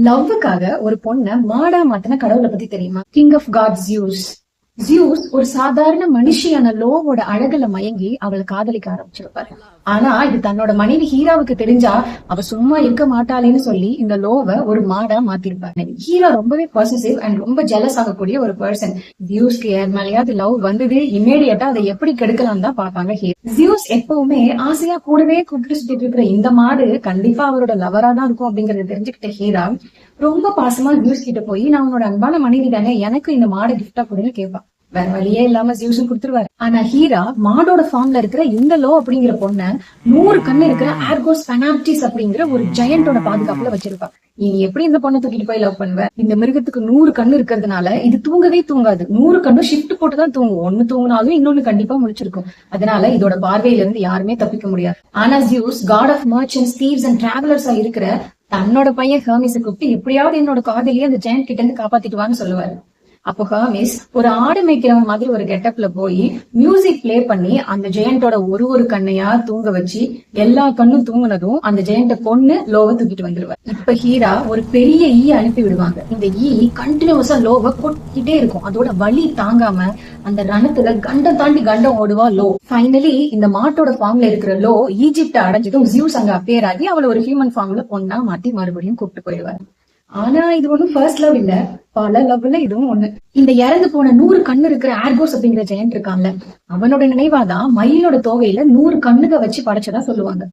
லவ்வுக்காக ஒரு பொண்ண மாடா மாத்தின கடவுளை பத்தி தெரியுமா? King of god Zeus. Zeus ஒரு சாதாரண மனுஷியான லோவோட அழகுல மயங்கி அவளை காதலிக்க ஆரம்பிச்சிருப்பாரு. ஆனா இது தன்னோட மனைவி ஹீராவுக்கு தெரிஞ்சா அவ சும்மா இருக்க மாட்டாளேன்னு சொல்லி இந்த லோவை ஒரு மாடா மாத்திருப்பாரு. ஹீரா ரொம்பவே பாசிட்டிவ் அண்ட் ரொம்ப ஜெலஸ் ஆகக்கூடிய ஒரு பர்சன். ஜியூஸ்க்கு யார் மேலேயாவது லவ் வந்தது இமீடியட்டா அதை எப்படி கெடுக்கலாம் தான் பாப்பாங்க ஹீரோ. ஜியூஸ் எப்பவுமே ஆசையா கூடவே கூப்பிட்டு சுத்திட்டு இருக்கிற இந்த மாடு கண்டிப்பா அவரோட லவரா தான் இருக்கும் அப்படிங்கறத தெரிஞ்சுக்கிட்ட ஹீரா ரொம்ப பாசமா ஜியூஸ் கிட்ட போய் நான் உன்னோட அன்பான மனைவி தானே, எனக்கு இந்த மாடை கிஃப்டா கொடுன்னு கேட்பான். வேற வழியே இல்லாம ஜியூஸும் கொடுத்துருவாரு. ஆனா ஹீரா மாடோட ஃபார்ம்ல இருக்கிற இந்த லோ அப்படிங்கிற பொண்ண 100 கண்ணு இருக்கிற ஆர்கோஸ் பெனாப்டிஸ் அப்படிங்கிற ஒரு ஜெயண்டோட பாதுகாப்புல வச்சிருப்பா. நீ எப்படி இந்த பொண்ணை தூக்கிட்டு போய் லவ் பண்ணுவ? இந்த மிருகத்துக்கு 100 கண்ணு இருக்கிறதுனால இது தூங்கவே தூங்காது. 100 கண்ணு ஷிஃப்ட் போட்டுதான் தூங்கும். ஒண்ணு தூங்கினாலும் இன்னொன்னு கண்டிப்பா முழிச்சிருக்கும். அதனால இதோட பார்வையில இருந்து யாருமே தப்பிக்க முடியாது. ஆனா ஜியூஸ் காட் ஆஃப் மர்ச்சன்ட்ஸ், தீவ்ஸ் அண்ட் டிராவலர்ஸா இருக்கிற தன்னோட பையன் ஹெர்மிஸை கூப்பிட்டு எப்படியாவது என்னோட காதலியை அந்த ஜெயண்ட் கிட்ட இருந்து காப்பாத்திட்டுவான்னு சொல்லுவாரு. அப்போ ஹெர்மிஸ் ஒரு ஆடு மேய்க்கிறவன் மாதிரி ஒரு கெட்டப்ல போய் மியூசிக் பிளே பண்ணி அந்த ஜெயண்டோட ஒரு கண்ணையா தூங்க வச்சு எல்லா கண்ணும் தூங்குனதும் அந்த ஜெயண்ட கொன்னு லோவை தூக்கிட்டு வந்துருவார். இப்ப ஹீரா ஒரு பெரிய அனுப்பி விடுவாங்க. இந்த கண்டினியூஸா லோவை கொட்டிட்டே இருக்கும். அதோட வலி தாங்காம அந்த ரணத்துல கண்டம் தாண்டி கண்டம் ஓடுவா லோ. ஃபைனலி இந்த மாட்டோட ஃபார்ம்ல இருக்கிற லோ ஈஜிப்ட அடைஞ்சதும் ஜியூஸ் அங்க அப்பேர் ஆகி அவளை ஒரு ஹியூமன் ஃபார்ம்ல பொண்ணா மாத்தி மறுபடியும் கூப்பிட்டு போயிடுவாரு. ஆனா இது ஒன்னும் ஃபர்ஸ்ட் லவ் இல்ல, பல லவ்ல இதுவும் ஒண்ணு. இந்த இறந்து போன 100 கண்ணு இருக்கிற ஆர்கோஸ் அப்படிங்கிற ஜெயண்ட் இருக்கான்ல, அவனோட நினைவாதான் மயிலோட தோகையில 100 கண்ணுக வச்சு படைச்சதா சொல்லுவாங்க.